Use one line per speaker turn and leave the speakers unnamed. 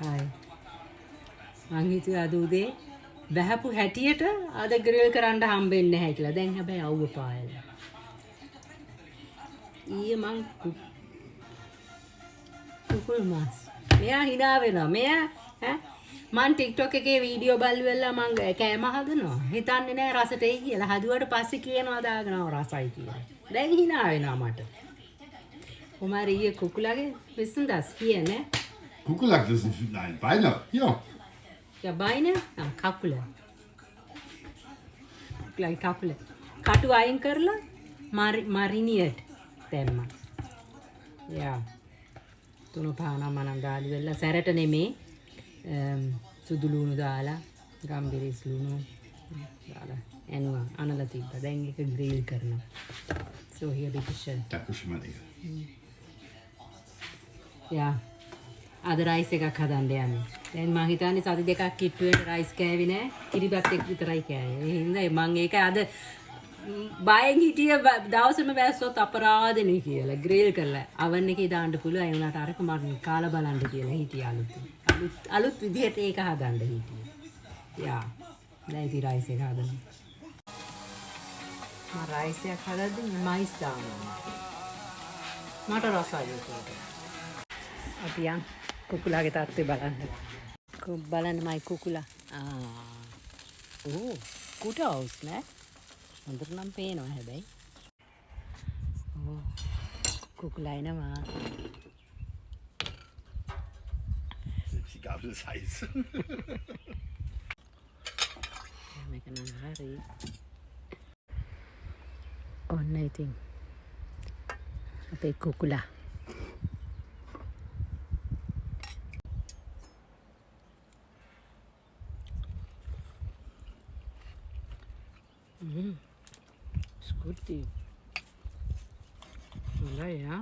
හයි. මං හිතුවා අද උදේ බැහැපු හැටියට අද ග්‍රිල් කරන්න හම්බෙන්නේ නැහැ කියලා. දැන් හැබැයි අවුව පායලා. ඊයේ මං කුකුල් මාස්. මෙයා hina වෙනවා. මෙයා මං TikTok එකේ වීඩියෝ බලුවෙලා මං කෑම හදනවා. හිතන්නේ නැහැ රසට එයි කියලා. හදුවට පස්සේ කියනවා දාගෙනව රසයි කියලා. දැන් hina වෙනවා මට. කොමාර ඊයේ කුකුලාගේ wissen das hier ne?
Kukulak, das ist ein Beiner. Hier.
Ja, Beine? Ah, කකුල. කුකුලයි කකුල. කටු අයින් කරලා මරිනියට දැම්මා. යා. තුන පානා මනම් දාලි වෙලා සැරට නෙමේ සුදු ලුණු දාලා ගම්බිරිස් ලුණු දාලා එනවා අනලා තිබ්බා. දැන් ඒක ග්‍රිල් කරනවා. So here the kitchen.
Dankeschön, mein Lieber.
යා. අද රයිස් එකක් හදන්න යන්නේ. දැන් මං හිතන්නේ සති දෙකක් කිට්ටුවෙන් රයිස් කෑවේ නෑ. කිරිබත් එක්ක විතරයි කෑවේ. ඒ හින්දා මං ඒක අද බයෙන් හිටිය දවසම වැස්සොත් අපරාධනේ කියලා ග්‍රිල් කරලා oven එකේ දාන්න පුළුවන්. ඒ වුණාට අරක මම කාලා බලන්න කියලා හිටියා අලුත් විදිහට ඒක හදන්න හිටියේ. යා. දැන් ඉතින් රයිස් එක හදන්න. මම රයිස් එකක් හදද්දි මයිස් දානවා. මට රසයි ඒක. අපි යන් කුකුලාගේ තාත්තේ බලන්න. බලන්න මයි කුකුලා. ඕ කුටවුස් නෑ. හොඳට නම් පේනවා හැබැයි. ඕ කුකුලා එනවා.
Die Gabel ist heiß.
මේක නම් හරි. ඔන්න ඉතින් අපේ කුකුලා. Ist gut, die. Naja.